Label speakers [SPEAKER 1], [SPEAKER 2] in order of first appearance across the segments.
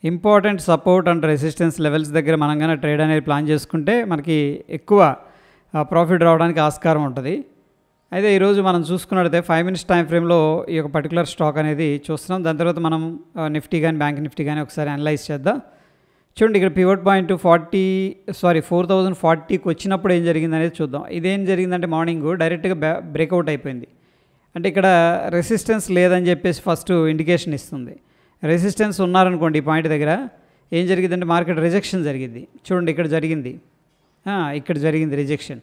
[SPEAKER 1] Important support and resistance levels దగ్గర మనం కనుక ట్రేడ్ అనేది ప్లాన్ చేసుకుంటే మనకి ఎక్కువ ప్రాఫిట్ రావడానికి ఆస్కారం ఉంటుంది. అయితే ఈరోజు మనం చూసుకున్నట్లయితే 5 మినిట్స్ టైం ఫ్రేమ్లో ఈ యొక్క పర్టికులర్ స్టాక్ అనేది చూస్తున్నాం. దాని తర్వాత మనం నిఫ్టీ కానీ బ్యాంక్ నిఫ్టీ కానీ ఒకసారి అనలైజ్ చేద్దాం. చూడండి, ఇక్కడ పివట్ పాయింట్ 4040కి వచ్చినప్పుడు ఏం జరిగింది అనేది చూద్దాం. ఇదేం జరిగిందంటే మార్నింగ్ డైరెక్ట్గా బ్రేక్అవుట్ అయిపోయింది. అంటే ఇక్కడ రెసిస్టెన్స్ లేదని చెప్పేసి ఫస్ట్ ఇండికేషన్ ఇస్తుంది. రెసిస్టెన్స్ ఉన్నారనుకోండి ఈ పాయింట్ దగ్గర ఏం జరిగిందంటే మార్కెట్ రిజెక్షన్ జరిగింది. చూడండి, ఇక్కడ జరిగింది రిజెక్షన్.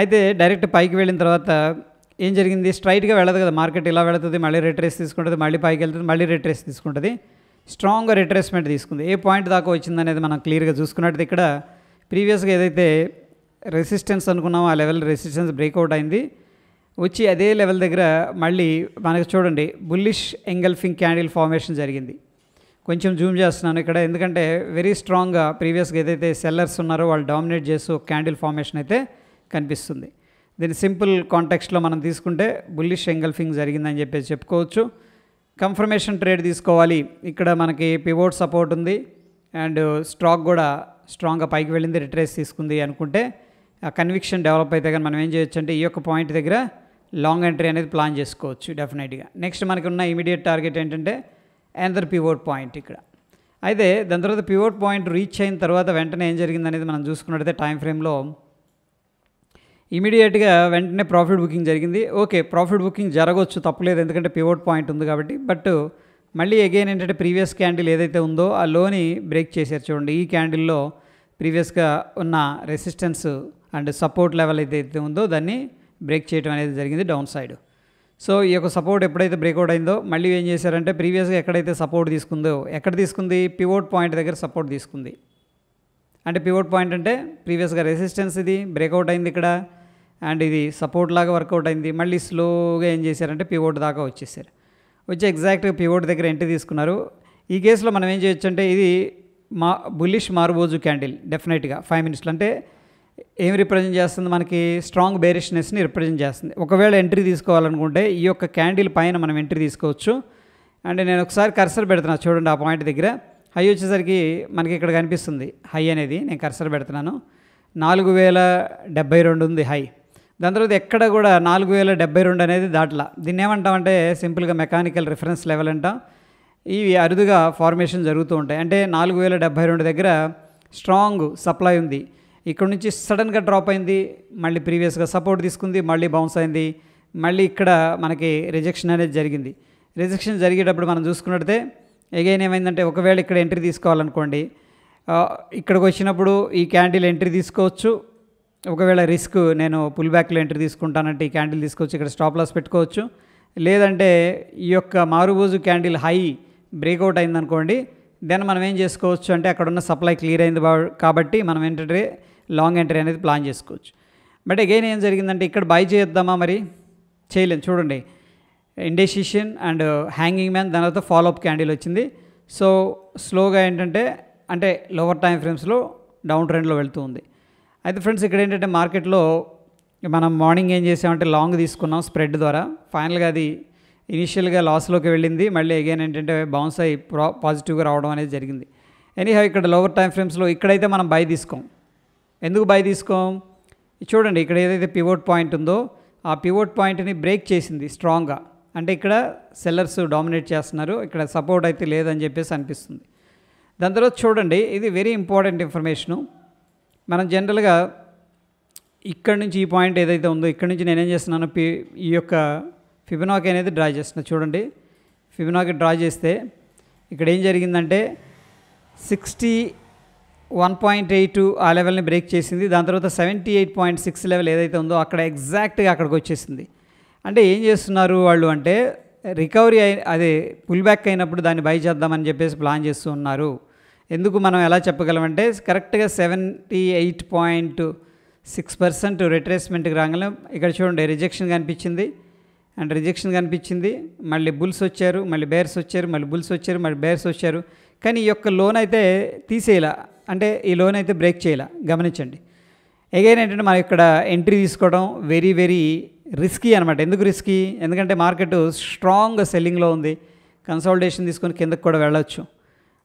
[SPEAKER 1] అయితే డైరెక్ట్ పైకి వెళ్ళిన తర్వాత ఏం జరిగింది, స్ట్రైట్గా వెళ్ళదు కదా మార్కెట్, ఇలా వెళుతుంది, మళ్ళీ రిట్రేస్ తీసుకుంటుంది, మళ్ళీ పైకి వెళ్తుంది, మళ్ళీ రిట్రేస్ తీసుకుంటుంది. స్ట్రాంగ్గా రిట్రేస్మెంట్ తీసుకుంది. ఏ పాయింట్ దాకా వచ్చిందనేది మనం క్లియర్గా చూసుకున్నట్టు ఇక్కడ ప్రీవియస్గా ఏదైతే రెసిస్టెన్స్ అనుకున్నామో ఆ లెవెల్ రెసిస్టెన్స్ బ్రేక్అవుట్ అయింది. వచ్చి అదే లెవెల్ దగ్గర మళ్ళీ మనకు చూడండి బుల్లిష్ ఎంగల్ఫింగ్ క్యాండిల్ ఫార్మేషన్ జరిగింది. కొంచెం జూమ్ చేస్తున్నాను ఇక్కడ, ఎందుకంటే వెరీ స్ట్రాంగ్గా ప్రీవియస్గా ఏదైతే సెల్లర్స్ ఉన్నారో వాళ్ళు డామినేట్ చేస్తూ క్యాండిల్ ఫార్మేషన్ అయితే కనిపిస్తుంది. దీని సింపుల్ కాంటెక్స్ట్లో మనం తీసుకుంటే బుల్లిష్ ఎంగల్ఫింగ్ జరిగిందని చెప్పేసి చెప్పుకోవచ్చు. కన్ఫర్మేషన్ ట్రేడ్ తీసుకోవాలి. ఇక్కడ మనకి పివోట్ సపోర్ట్ ఉంది అండ్ స్టాక్ కూడా స్ట్రాంగ్గా పైకి వెళ్ళింది, రిట్రేస్ తీసుకుంది అనుకుంటే ఆ కన్విక్షన్ డెవలప్ అయితే కానీ మనం ఏం చేయొచ్చు అంటే ఈ యొక్క పాయింట్ దగ్గర లాంగ్ ఎంట్రీ అనేది ప్లాన్ చేసుకోవచ్చు డెఫినెట్గా. నెక్స్ట్ మనకి ఉన్న ఇమీడియట్ టార్గెట్ ఏంటంటే అనదర్ పివోట్ పాయింట్ ఇక్కడ. అయితే దాని తర్వాత పివోట్ పాయింట్ రీచ్ అయిన తర్వాత వెంటనే ఏం జరిగిందనేది మనం చూసుకున్నట్టయితే టైం ఫ్రేమ్లో ఇమీడియట్గా వెంటనే ప్రాఫిట్ బుకింగ్ జరిగింది. ఓకే, ప్రాఫిట్ బుకింగ్ జరగవచ్చు, తప్పలేదు, ఎందుకంటే పివోట్ పాయింట్ ఉంది కాబట్టి. బట్ మళ్ళీ అగైన్ ఏంటంటే ప్రీవియస్ క్యాండిల్ ఏదైతే ఉందో ఆ లోని బ్రేక్ చేశారు. చూడండి, ఈ క్యాండిల్లో ప్రీవియస్గా ఉన్న రెసిస్టెన్స్ అండ్ సపోర్ట్ లెవెల్ ఏదైతే ఉందో దాన్ని బ్రేక్ చేయడం అనేది జరిగింది డౌన్ సైడ్. సో ఈ యొక్క సపోర్ట్ ఎప్పుడైతే బ్రేక్అవుట్ అయిందో మళ్ళీ ఏం చేశారంటే ప్రీవియస్గా ఎక్కడైతే సపోర్ట్ తీసుకుందో ఎక్కడ తీసుకుంది, పివోట్ పాయింట్ దగ్గర సపోర్ట్ తీసుకుంది. అంటే పివోట్ పాయింట్ అంటే ప్రీవియస్గా రెసిస్టెన్స్ ఇది బ్రేక్అవుట్ అయింది ఇక్కడ, అండ్ ఇది సపోర్ట్ లాగా వర్కౌట్ అయింది. మళ్ళీ స్లోగా ఏం చేశారంటే పివోట్ దాకా వచ్చేసారు. వచ్చి ఎగ్జాక్ట్గా పివోట్ దగ్గర ఎంట్రీ తీసుకున్నారు. ఈ కేసులో మనం ఏం చేయొచ్చు అంటే ఇది బుల్లిష్ మారుబోజు క్యాండిల్ డెఫినెట్గా 5 మినిట్స్లో. అంటే ఏం రిప్రజెంట్ చేస్తుంది, మనకి స్ట్రాంగ్ బేరిష్నెస్ని రిప్రజెంట్ చేస్తుంది. ఒకవేళ ఎంట్రీ తీసుకోవాలనుకుంటే ఈ యొక్క క్యాండిల్ పైన మనం ఎంట్రీ తీసుకోవచ్చు. అంటే నేను ఒకసారి కర్సర్ పెడుతున్నాను చూడండి, ఆ పాయింట్ దగ్గర హై వచ్చేసరికి మనకి ఇక్కడ కనిపిస్తుంది హై అనేది. నేను కర్సర్ పెడుతున్నాను, 4072 ఉంది హై. దాని తర్వాత ఎక్కడ కూడా 4072 అనేది దాటలా. దీన్ని ఏమంటామంటే సింపుల్గా మెకానికల్ రిఫరెన్స్ లెవెల్ అంటాం. ఇవి అరుదుగా ఫార్మేషన్ జరుగుతూ ఉంటాయి. అంటే 4072 దగ్గర స్ట్రాంగ్ సప్లై ఉంది. ఇక్కడ నుంచి సడన్గా డ్రాప్ అయింది, మళ్ళీ ప్రీవియస్గా సపోర్ట్ తీసుకుంది, మళ్ళీ బౌన్స్ అయింది, మళ్ళీ ఇక్కడ మనకి రిజెక్షన్ అనేది జరిగింది. రిజెక్షన్ జరిగేటప్పుడు మనం చూసుకున్నట్టే అగైన్ ఏమైందంటే ఒకవేళ ఇక్కడ ఎంట్రీ తీసుకోవాలనుకోండి, ఇక్కడికి వచ్చినప్పుడు ఈ క్యాండిల్ ఎంట్రీ తీసుకోవచ్చు. ఒకవేళ రిస్క్ నేను పుల్ బ్యాక్లో ఎంట్రీ తీసుకుంటానంటే ఈ క్యాండిల్ తీసుకోవచ్చు, ఇక్కడ స్టాప్ లాస్ పెట్టుకోవచ్చు. లేదంటే ఈ యొక్క మారుబోజు క్యాండిల్ హై బ్రేక్అవుట్ అయిందనుకోండి, దెన్ మనం ఏం చేసుకోవచ్చు అంటే అక్కడ ఉన్న సప్లై క్లియర్ అయింది కాబట్టి మనం ఏంటంటే లాంగ్ ఎంట్రీ అనేది ప్లాన్ చేసుకోవచ్చు. బట్ అగైన్ ఏం జరిగిందంటే ఇక్కడ బై చేద్దామా, మరి చేయలేం. చూడండి, ఇండెసిషన్ అండ్ హ్యాంగింగ్ మ్యాన్, దాని తర్వాత ఫాలోఅప్ క్యాండిల్ వచ్చింది. సో స్లోగా ఏంటంటే అంటే లోవర్ టైం ఫ్రేమ్స్లో డౌన్ ట్రెండ్లో వెళ్తూ ఉంది. అయితే ఫ్రెండ్స్ ఇక్కడ ఏంటంటే మార్కెట్లో మనం మార్నింగ్ ఏం చేసామంటే లాంగ్ తీసుకున్నాం స్ప్రెడ్ ద్వారా. ఫైనల్గా అది ఇనిషియల్గా లాస్లోకి వెళ్ళింది, మళ్ళీ అగైన్ ఏంటంటే బౌన్స్ అయ్యి పాజిటివ్గా రావడం అనేది జరిగింది. ఎనీహౌ ఇక్కడ లోవర్ టైం ఫ్రేమ్స్లో ఇక్కడైతే మనం బై తీసుకోం. ఎందుకు బై తీసుకోం, చూడండి ఇక్కడ ఏదైతే పివోట్ పాయింట్ ఉందో ఆ పివోట్ పాయింట్ని బ్రేక్ చేసింది స్ట్రాంగ్గా. అంటే ఇక్కడ సెల్లర్స్ డామినేట్ చేస్తున్నారు, ఇక్కడ సపోర్ట్ అయితే లేదని చెప్పేసి అనిపిస్తుంది. దాని తర్వాత చూడండి, ఇది వెరీ ఇంపార్టెంట్ ఇన్ఫర్మేషను. మనం జనరల్గా ఇక్కడ నుంచి ఈ పాయింట్ ఏదైతే ఉందో ఇక్కడ నుంచి నేనేం చేస్తున్నాను, ఈ యొక్క ఫిబొనాకీ అనేది డ్రా చేస్తున్నా. చూడండి, ఫిబొనాకీ డ్రా చేస్తే ఇక్కడ ఏం జరిగిందంటే 61.82 ఆ లెవెల్ని బ్రేక్ చేసింది. దాని తర్వాత 78.6 లెవెల్ ఏదైతే ఉందో అక్కడ ఎగ్జాక్ట్గా అక్కడికి వచ్చేసింది. అంటే ఏం చేస్తున్నారు వాళ్ళు అంటే రికవరీ అదే పుల్ బ్యాక్ అయినప్పుడు దాన్ని బై చేద్దామని చెప్పేసి ప్లాన్ చేస్తూ ఉన్నారు. ఎందుకు మనం ఎలా చెప్పగలమంటే కరెక్ట్గా 78.6% రిట్రేస్మెంట్కి రాగానే ఇక్కడ చూడండి రిజెక్షన్ కనిపించింది అండ్ రిజెక్షన్ కనిపించింది, మళ్ళీ బుల్స్ వచ్చారు, మళ్ళీ బేర్స్ వచ్చారు, మళ్ళీ బుల్స్ వచ్చారు, మళ్ళీ బేర్స్ వచ్చారు. కానీ ఈ యొక్క లోన్ అయితే తీసేయాల, అంటే ఈ లోన్ అయితే బ్రేక్ చేయాల. గమనించండి, అగైన్ ఏంటంటే మనం ఇక్కడ ఎంట్రీ తీసుకోవడం వెరీ వెరీ రిస్కీ అనమాట. ఎందుకు రిస్కీ, ఎందుకంటే మార్కెట్ స్ట్రాంగ్ సెల్లింగ్లో ఉంది, కన్సాలిడేషన్ తీసుకొని కిందకు కూడా వెళ్ళొచ్చు.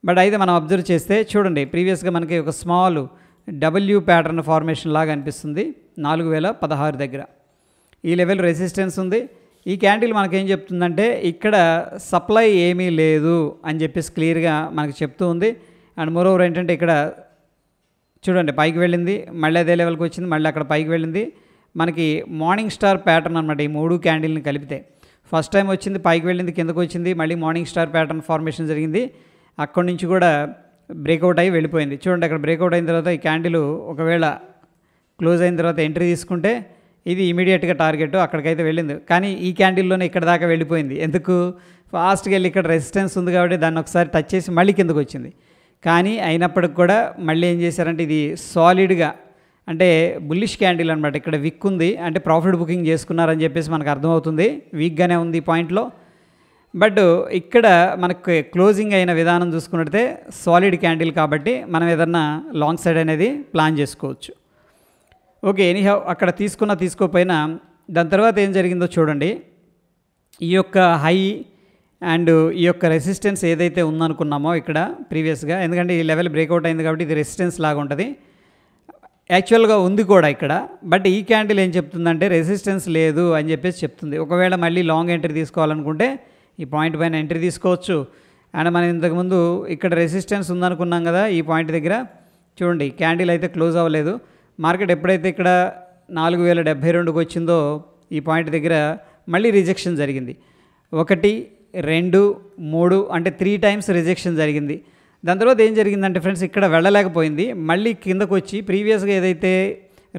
[SPEAKER 1] బట్ అయితే మనం అబ్జర్వ్ చేస్తే చూడండి, ప్రీవియస్గా మనకి ఒక స్మాల్ డబ్ల్యూ ప్యాటర్న్ ఫార్మేషన్ లాగా అనిపిస్తుంది 4016 దగ్గర. ఈ లెవెల్ రెసిస్టెన్స్ ఉంది. ఈ క్యాండిల్ మనకేం చెప్తుందంటే ఇక్కడ సప్లై ఏమీ లేదు అని చెప్పేసి క్లియర్గా మనకి చెప్తూ ఉంది. అండ్ మోరోవర్ ఏంటంటే ఇక్కడ చూడండి పైకి వెళ్ళింది, మళ్ళీ అదే లెవెల్కి వచ్చింది, మళ్ళీ అక్కడ పైకి వెళ్ళింది. మనకి మార్నింగ్ స్టార్ ప్యాటర్న్ అనమాట. ఈ 3 క్యాండిల్ని కలిపితే ఫస్ట్ టైం వచ్చింది, పైకి వెళ్ళింది, కిందకు వచ్చింది, మళ్ళీ మార్నింగ్ స్టార్ ప్యాటర్న్ ఫార్మేషన్ జరిగింది. అక్కడి నుంచి కూడా బ్రేక్అవుట్ అయ్యి వెళ్ళిపోయింది. చూడండి అక్కడ బ్రేక్అవుట్ అయిన తర్వాత ఈ క్యాండిల్ ఒకవేళ క్లోజ్ అయిన తర్వాత ఎంట్రీ తీసుకుంటే ఇది ఇమీడియట్గా టార్గెట్ అక్కడికైతే వెళ్ళింది. కానీ ఈ క్యాండిల్లోనే ఇక్కడ దాకా వెళ్ళిపోయింది. ఎందుకు? ఫాస్ట్గా వెళ్ళి ఇక్కడ రెసిస్టెన్స్ ఉంది కాబట్టి దాన్ని ఒకసారి టచ్ చేసి మళ్ళీ కిందకు వచ్చింది. కానీ అయినప్పటికి కూడా మళ్ళీ ఏం చేశారంటే ఇది సాలిడ్గా అంటే బుల్లిష్ క్యాండిల్ అనమాట. ఇక్కడ విక్ ఉంది అంటే ప్రాఫిట్ బుకింగ్ చేసుకున్నారని చెప్పేసి మనకు అర్థమవుతుంది. వీక్గానే ఉంది ఈ పాయింట్లో. బట్ ఇక్కడ మనకు క్లోజింగ్ అయిన విధానం చూసుకున్నట్టే సాలిడ్ క్యాండిల్ కాబట్టి మనం ఏదన్నా లాంగ్ సైడ్ అనేది ప్లాన్ చేసుకోవచ్చు. ఓకే, ఎనీహౌ అక్కడ తీసుకోకపోయినా దాని తర్వాత ఏం జరిగిందో చూడండి. ఈ యొక్క హై అండ్ ఈ యొక్క రెసిస్టెన్స్ ఏదైతే ఉందనుకున్నామో ఇక్కడ ప్రీవియస్గా, ఎందుకంటే ఈ లెవెల్ బ్రేక్అవుట్ అయింది కాబట్టి ఇది రెసిస్టెన్స్ లాగా ఉంటుంది. యాక్చువల్గా ఉంది కూడా ఇక్కడ. బట్ ఈ క్యాండిల్ ఏం చెప్తుందంటే రెసిస్టెన్స్ లేదు అని చెప్పేసి చెప్తుంది. ఒకవేళ మళ్ళీ లాంగ్ ఎంట్రీ తీసుకోవాలనుకుంటే ఈ పాయింట్ పైన ఎంట్రీ తీసుకోవచ్చు. అండ్ మనం ఇంతకుముందు ఇక్కడ రెసిస్టెన్స్ ఉందనుకున్నాం కదా, ఈ పాయింట్ దగ్గర చూడండి క్యాండిల్ అయితే క్లోజ్ అవ్వలేదు. మార్కెట్ ఎప్పుడైతే ఇక్కడ 4072కి వచ్చిందో ఈ పాయింట్ దగ్గర మళ్ళీ రిజెక్షన్ జరిగింది. 1, 2, 3 అంటే 3 టైమ్స్ రిజెక్షన్ జరిగింది. దాని తర్వాత ఏం జరిగిందంటే ఫ్రెండ్స్ ఇక్కడ వెళ్ళలేకపోయింది. మళ్ళీ కిందకు వచ్చి ప్రీవియస్గా ఏదైతే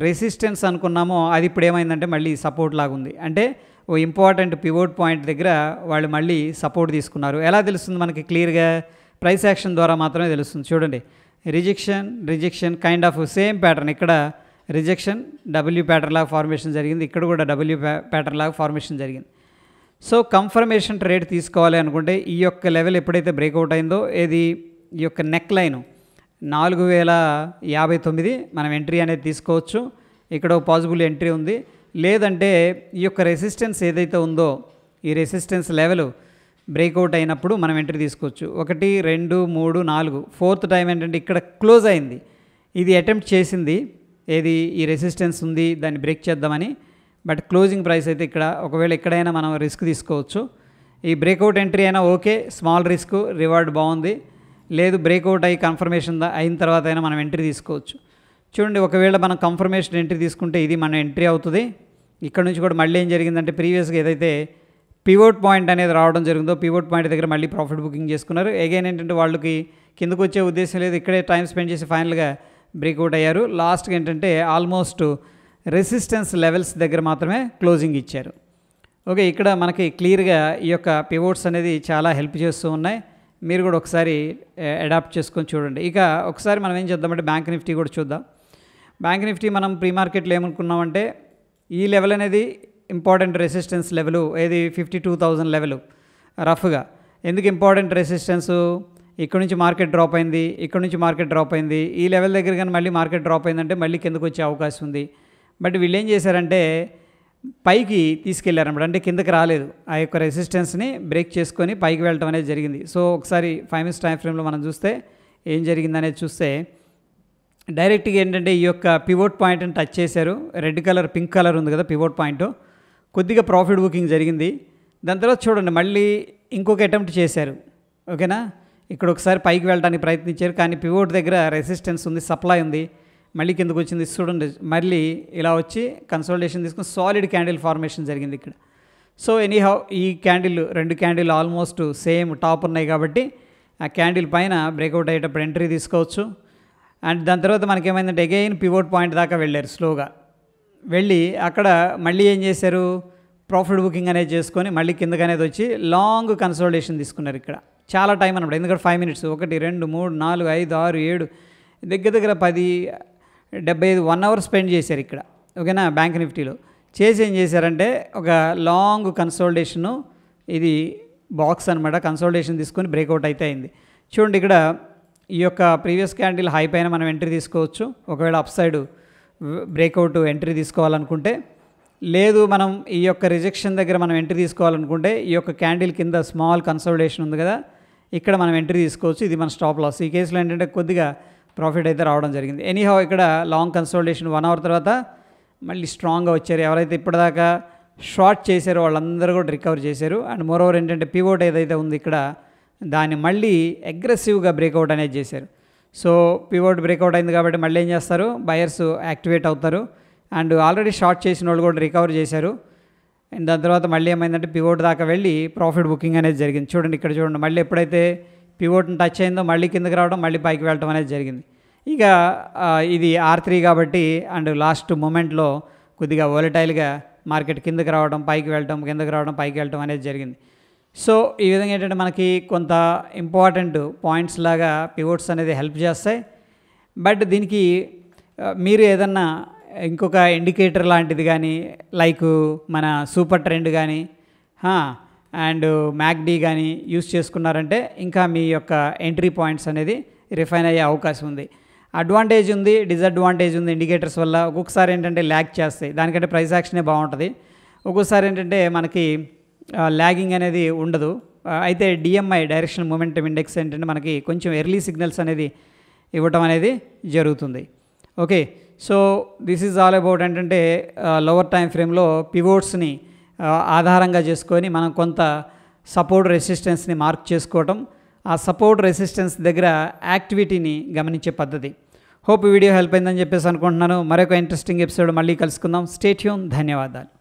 [SPEAKER 1] రెసిస్టెన్స్ అనుకున్నామో అది ఇప్పుడు ఏమైందంటే మళ్ళీ సపోర్ట్ లాగా ఉంది. అంటే ఓ ఇంపార్టెంట్ పివోట్ పాయింట్ దగ్గర వాళ్ళు మళ్ళీ సపోర్ట్ తీసుకున్నారు. ఎలా తెలుస్తుంది మనకి? క్లియర్గా ప్రైస్ యాక్షన్ ద్వారా మాత్రమే తెలుస్తుంది. చూడండి, rejection kind of same pattern. ఇక్కడ రిజెక్షన్ డబ్ల్యూ ప్యాటర్న్ లాగా ఫార్మేషన్ జరిగింది, ఇక్కడ కూడా డబ్ల్యూ ప్యాటర్న్ లాగా ఫార్మేషన్ జరిగింది. సో కన్ఫర్మేషన్ ట్రేడ్ తీసుకోవాలి అనుకుంటే ఈ యొక్క లెవెల్ ఎప్పుడైతే బ్రేక్అవుట్ అయిందో ఏది ఈ యొక్క నెక్ లైన్ 4059 మనం ఎంట్రీ అనేది తీసుకోవచ్చు. ఇక్కడ ఒక పాసిబుల్ ఎంట్రీ ఉంది. లేదంటే ఈ యొక్క రెసిస్టెన్స్ ఏదైతే ఉందో ఈ రెసిస్టెన్స్ లెవెల్ బ్రేక్అవుట్ అయినప్పుడు మనం ఎంట్రీ తీసుకోవచ్చు. 1, 2, 3, 4 4th టైం ఏంటంటే ఇక్కడ క్లోజ్ అయింది. ఇది అటెంప్ట్ చేసింది ఏది ఈ రెసిస్టెన్స్ ఉంది దాన్ని బ్రేక్ చేద్దామని. బట్ క్లోజింగ్ ప్రైస్ అయితే ఇక్కడ ఒకవేళ ఎక్కడైనా మనం రిస్క్ తీసుకోవచ్చు. ఈ బ్రేక్అవుట్ ఎంట్రీ అయినా ఓకే, స్మాల్ రిస్క్, రివార్డ్ బాగుంది. లేదు బ్రేక్అవుట్ అయ్యి కన్ఫర్మేషన్ అయిన తర్వాత అయినా మనం ఎంట్రీ తీసుకోవచ్చు. చూడండి, ఒకవేళ మనం కన్ఫర్మేషన్ ఎంట్రీ తీసుకుంటే ఇది మన ఎంట్రీ అవుతుంది. ఇక్కడ నుంచి కూడా మళ్ళీ ఏం జరిగిందంటే ప్రీవియస్గా ఏదైతే పివోట్ పాయింట్ అనేది రావడం జరిగిందో పివోట్ పాయింట్ దగ్గర మళ్ళీ ప్రాఫిట్ బుకింగ్ చేసుకున్నారు. అగైన్ ఏంటంటే వాళ్ళకి కిందకు వచ్చే ఉద్దేశం లేదు, ఇక్కడే టైం స్పెండ్ చేసి ఫైనల్గా బ్రేక్అవుట్ అయ్యారు. లాస్ట్గా ఏంటంటే ఆల్మోస్ట్ రెసిస్టెన్స్ లెవెల్స్ దగ్గర మాత్రమే క్లోజింగ్ ఇచ్చారు. ఓకే, ఇక్కడ మనకి క్లియర్గా ఈ యొక్క పివోట్స్ అనేది చాలా హెల్ప్ చేస్తూ ఉన్నాయి. మీరు కూడా ఒకసారి అడాప్ట్ చేసుకొని చూడండి. ఇక ఒకసారి మనం ఏం చేద్దామంటే బ్యాంక్ నిఫ్టీ కూడా చూద్దాం. బ్యాంక్ నిఫ్టీ మనం ప్రీ మార్కెట్లో ఏమనుకున్నామంటే ఈ లెవెల్ అనేది ఇంపార్టెంట్ రెసిస్టెన్స్ లెవెల్, ఏది 52,000 లెవెల్ రఫ్గా. ఎందుకు ఇంపార్టెంట్ రెసిస్టెన్సు? ఇక్కడ నుంచి మార్కెట్ డ్రాప్ అయింది, ఇక్కడ నుంచి మార్కెట్ డ్రాప్ అయింది. ఈ లెవెల్ దగ్గర కానీ మళ్ళీ మార్కెట్ డ్రాప్ అయిందంటే మళ్ళీ కిందకు వచ్చే అవకాశం ఉంది. బట్ వీళ్ళు ఏం చేశారంటే పైకి తీసుకెళ్లారన్నమాట. అంటే కిందకి రాలేదు, ఆ యొక్క రెసిస్టెన్స్ని బ్రేక్ చేసుకొని పైకి వెళ్ళటం అనేది జరిగింది. సో ఒకసారి 5 minutes టైం ఫ్రేమ్లో మనం చూస్తే ఏం జరిగిందనేది చూస్తే డైరెక్ట్గా ఏంటంటే ఈ యొక్క పివోట్ పాయింట్ని టచ్ చేశారు. రెడ్ కలర్, పింక్ కలర్ ఉంది కదా పివోట్ పాయింట్, కొద్దిగా ప్రాఫిట్ బుకింగ్ జరిగింది. దాని తర్వాత చూడండి మళ్ళీ ఇంకొక అటెంప్ట్ చేశారు. ఓకేనా, ఇక్కడ ఒకసారి పైకి వెళ్ళడానికి ప్రయత్నించారు, కానీ పివోట్ దగ్గర రెసిస్టెన్స్ ఉంది, సప్లై ఉంది. మళ్ళీ కిందకు వచ్చింది చూడండి, మళ్ళీ ఇలా వచ్చి కన్సల్టేషన్ తీసుకుని సాలిడ్ క్యాండిల్ ఫార్మేషన్ జరిగింది ఇక్కడ. సో ఎనీహౌ ఈ candle, 2 candle almost same top ఉన్నాయి కాబట్టి ఆ క్యాండిల్ పైన బ్రేక్అవుట్ అయ్యేటప్పుడు ఎంట్రీ తీసుకోవచ్చు. అండ్ దాని తర్వాత మనకేమైందంటే అగైన్ పివోట్ పాయింట్ దాకా వెళ్ళారు. స్లోగా వెళ్ళి అక్కడ మళ్ళీ ఏం చేశారు, ప్రాఫిట్ బుకింగ్ అనేది చేసుకొని మళ్ళీ కిందకి అనేది వచ్చి లాంగ్ కన్సల్టేషన్ తీసుకున్నారు. ఇక్కడ చాలా టైం అన్నమాట, ఎందుకంటే 5 minutes 1, 2, 3, 4, 5, 6, 7 దగ్గర 10, 75 1 hour స్పెండ్ చేశారు ఇక్కడ. ఓకేనా, బ్యాంక్ నిఫ్టీలో చేసి ఏం చేశారంటే ఒక లాంగ్ కన్సల్టేషను, ఇది బాక్స్ అనమాట, కన్సల్టేషన్ తీసుకొని బ్రేక్అవుట్ అయితే అయింది. చూడండి ఇక్కడ ఈ యొక్క ప్రీవియస్ క్యాండిల్ హై పైన మనం ఎంట్రీ తీసుకోవచ్చు ఒకవేళ అప్ సైడ్ బ్రేక్అవుట్ ఎంట్రీ తీసుకోవాలనుకుంటే. లేదు మనం ఈ యొక్క రిజెక్షన్ దగ్గర మనం ఎంట్రీ తీసుకోవాలనుకుంటే ఈ యొక్క క్యాండిల్ కింద స్మాల్ కన్సల్టేషన్ ఉంది కదా, ఇక్కడ మనం ఎంట్రీ తీసుకోవచ్చు. ఇది మన స్టాప్ లాస్. ఈ కేసులో ఏంటంటే కొద్దిగా ప్రాఫిట్ అయితే రావడం జరిగింది. ఎనీహౌ ఇక్కడ లాంగ్ కన్సోలిడేషన్ 1 అవర్ తర్వాత మళ్ళీ స్ట్రాంగ్గా వచ్చారు. ఎవరైతే ఇప్పటిదాకా షార్ట్ చేశారో వాళ్ళందరూ కూడా రికవర్ చేశారు. అండ్ మోరోవర్ ఏంటంటే పివోట్ ఏదైతే ఉంది ఇక్కడ దాన్ని మళ్ళీ అగ్రెసివ్గా బ్రేక్అవుట్ అనేది చేశారు. సో పివోట్ బ్రేక్అవుట్ అయింది కాబట్టి మళ్ళీ ఏం చేస్తారు, బయర్స్ యాక్టివేట్ అవుతారు. అండ్ ఆల్రెడీ షార్ట్ చేసిన వాళ్ళు కూడా రికవర్ చేశారు. అండ్ దాని తర్వాత మళ్ళీ ఏమైందంటే పివోట్ దాకా వెళ్ళి ప్రాఫిట్ బుకింగ్ అనేది జరిగింది. చూడండి ఇక్కడ చూడండి, మళ్ళీ ఎప్పుడైతే పివోట్ని టచ్ అయిందో మళ్ళీ కిందకి రావడం, మళ్ళీ పైకి వెళ్ళడం అనేది జరిగింది. ఇక ఇది R3 కాబట్టి అండ్ లాస్ట్ మూమెంట్లో కొద్దిగా వోలటైల్గా మార్కెట్ కిందకి రావడం, పైకి వెళ్ళడం, కిందకి రావడం, పైకి వెళ్ళడం అనేది జరిగింది. సో ఈ విధంగా ఏంటంటే మనకి కొంత ఇంపార్టెంట్ పాయింట్స్ లాగా పివోట్స్ అనేది హెల్ప్ చేస్తాయి. బట్ దీనికి మీరు ఏదన్నా ఇంకొక ఇండికేటర్ లాంటిది కానీ లైక్ మన సూపర్ ట్రెండ్ కానీ అండ్ మ్యాక్డీ కానీ యూస్ చేసుకున్నారంటే ఇంకా మీ యొక్క ఎంట్రీ పాయింట్స్ అనేది రిఫైన్ అయ్యే అవకాశం ఉంది. అడ్వాంటేజ్ ఉంది, డిసడ్వాంటేజ్ ఉంది ఇండికేటర్స్ వల్ల. ఒక్కొక్కసారి ఏంటంటే ల్యాగ్ చేస్తాయి, దానికంటే ప్రైస్ యాక్షనే బాగుంటుంది. ఒక్కొక్కసారి ఏంటంటే మనకి ల్యాగింగ్ అనేది ఉండదు. అయితే డిఎంఐ డైరెక్షనల్ మొమెంటమ్ ఇండెక్స్ ఏంటంటే మనకి కొంచెం ఎర్లీ సిగ్నల్స్ అనేది ఇవ్వటం అనేది జరుగుతుంది. Okay, so this is all about ఏంటంటే లోవర్ టైం ఫ్రేమ్లో పివోట్స్ని ఆధారంగా చేసుకొని మనం కొంత సపోర్ట్ రెసిస్టెన్స్ని మార్క్ చేసుకోవటం, ఆ సపోర్ట్ రెసిస్టెన్స్ దగ్గర యాక్టివిటీని గమనించే పద్ధతి. హోప్ ఈ వీడియో హెల్ప్ అయిందని చెప్పేసి అనుకుంటున్నాను. మరొక ఇంట్రెస్టింగ్ ఎపిసోడ్ మళ్ళీ కలుసుకుందాం. Stay tune. ధన్యవాదాలు.